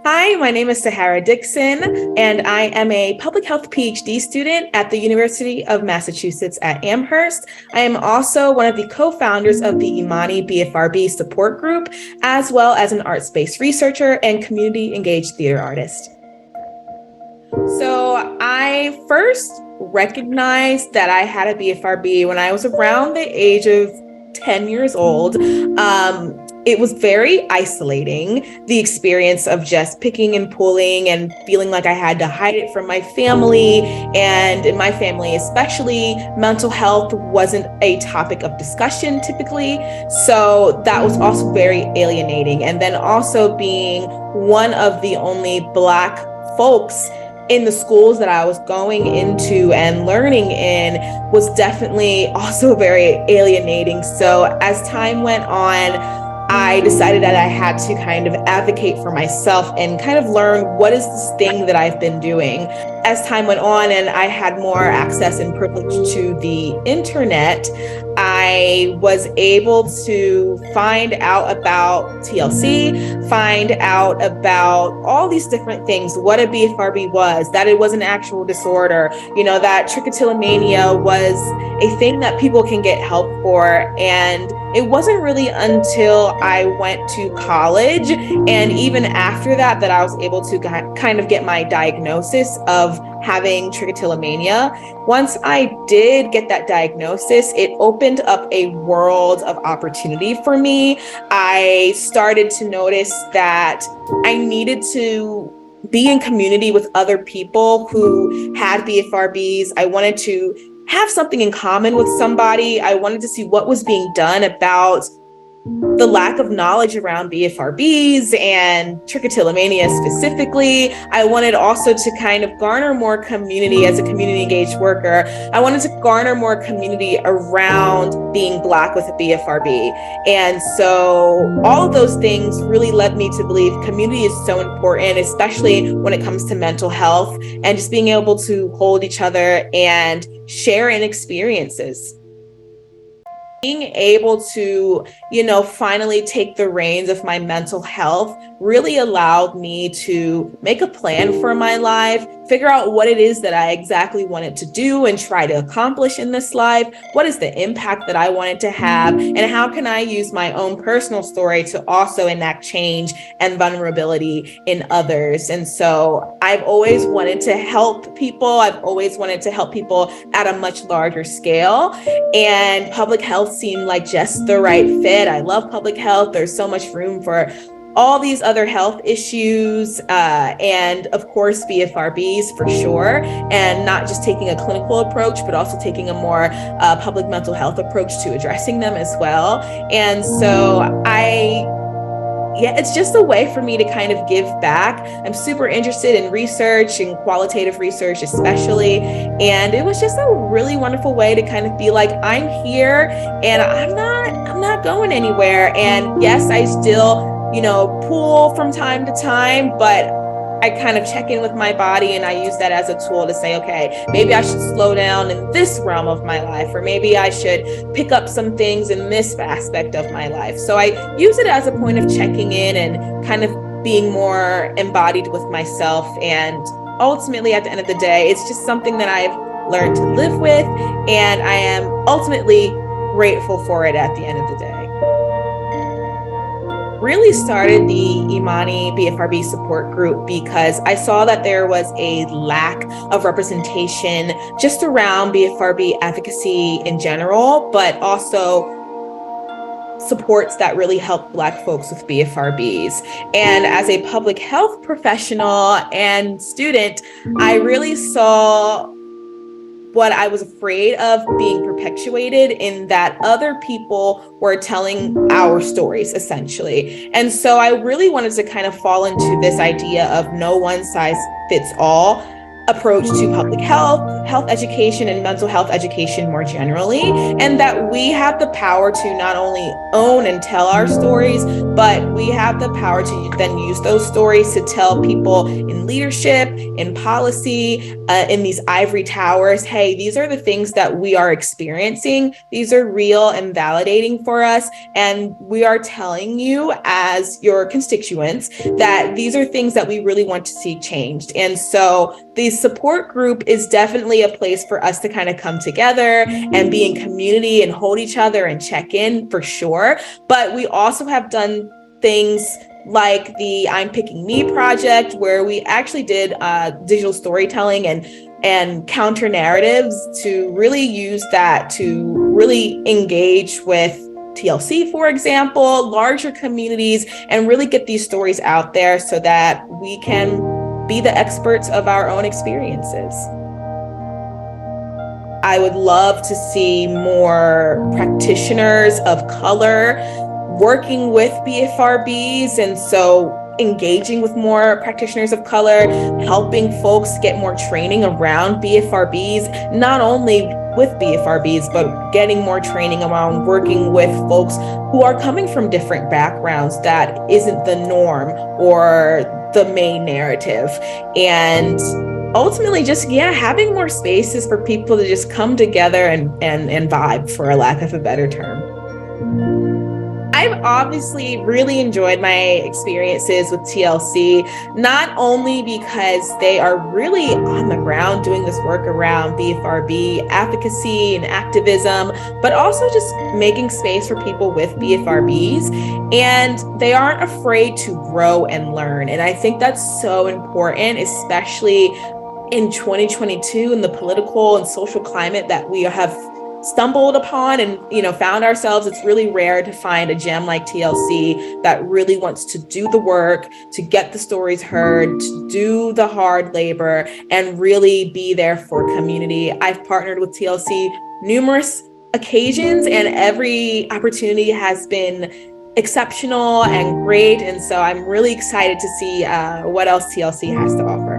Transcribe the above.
Hi, my name is Saharra Dixon, and I am a public health PhD student at the University of Massachusetts at Amherst. I am also one of the co-founders of the Imani BFRB Support Group, as well as an arts-based researcher and community-engaged theater artist. So I first recognized that I had a BFRB when I was around the age of 10 years old. It was very isolating, the experience of just picking and pulling and feeling like I had to hide it from my family. And in my family, especially, mental health wasn't a topic of discussion typically. So that was also very alienating. And then also being one of the only Black folks in the schools that I was going into and learning in was definitely also very alienating. So as time went on, I decided that I had to kind of advocate for myself and kind of learn what is this thing that I've been doing. As time went on and I had more access and privilege to the internet, I was able to find out about TLC, find out about all these different things, what a BFRB was, that it was an actual disorder, that trichotillomania was a thing that people can get help for. And it wasn't really until I went to college and even after that I was able to kind of get my diagnosis of having trichotillomania. Once I did get that diagnosis, it opened up a world of opportunity for me. I started to notice that I needed to be in community with other people who had BFRBs. I wanted to have something in common with somebody. I wanted to see what was being done about the lack of knowledge around BFRBs and trichotillomania specifically. I wanted also to kind of garner more community as a community engaged worker. I wanted to garner more community around being Black with a BFRB. And so all of those things really led me to believe community is so important, especially when it comes to mental health and just being able to hold each other and share in experiences. Being able to, finally take the reins of my mental health really allowed me to make a plan for my life, figure out what it is that I exactly wanted to do and try to accomplish in this life. What is the impact that I wanted to have? And how can I use my own personal story to also enact change and vulnerability in others? And so I've always wanted to help people. I've always wanted to help people at a much larger scale. And public health seemed like just the right fit. I love public health. There's so much room for all these other health issues, and of course BFRBs for sure, and not just taking a clinical approach, but also taking a more public mental health approach to addressing them as well. And so it's just a way for me to kind of give back. I'm super interested in research and qualitative research especially. And it was just a really wonderful way to kind of be like, I'm here and I'm not going anywhere. And yes, I still, pull from time to time, but I kind of check in with my body and I use that as a tool to say, okay, maybe I should slow down in this realm of my life, or maybe I should pick up some things in this aspect of my life. So I use it as a point of checking in and kind of being more embodied with myself. And ultimately, at the end of the day, it's just something that I've learned to live with. And I am ultimately grateful for it at the end of the day. Really started the Imani BFRB Support Group because I saw that there was a lack of representation just around BFRB advocacy in general, but also supports that really help Black folks with BFRBs. And as a public health professional and student, I really saw what I was afraid of being perpetuated in that other people were telling our stories essentially. And so I really wanted to kind of fall into this idea of no one size fits all approach to public health education, and mental health education more generally, and that we have the power to not only own and tell our stories, but we have the power to then use those stories to tell people in leadership, in policy, in these ivory towers, hey, these are the things that we are experiencing. These are real and validating for us. And we are telling you as your constituents that these are things that we really want to see changed. And so the support group is definitely a place for us to kind of come together and be in community and hold each other and check in for sure. But we also have done things like the I'm Picking Me project, where we actually did digital storytelling and counter narratives to really use that to really engage with TLC, for example, larger communities, and really get these stories out there so that we can be the experts of our own experiences. I would love to see more practitioners of color working with BFRBs, and so engaging with more practitioners of color, helping folks get more training around BFRBs, not only with BFRBs, but getting more training around working with folks who are coming from different backgrounds that isn't the norm or the main narrative. And ultimately just, having more spaces for people to just come together and vibe, for a lack of a better term. I've obviously really enjoyed my experiences with TLC, not only because they are really on the ground doing this work around BFRB advocacy and activism, but also just making space for people with BFRBs. And they aren't afraid to grow and learn. And I think that's so important, especially in 2022 in the political and social climate that we have stumbled upon and found ourselves. It's really rare to find a gem like TLC that really wants to do the work, to get the stories heard, to do the hard labor, and really be there for community. I've partnered with TLC numerous occasions, and every opportunity has been exceptional and great. And so I'm really excited to see what else TLC has to offer.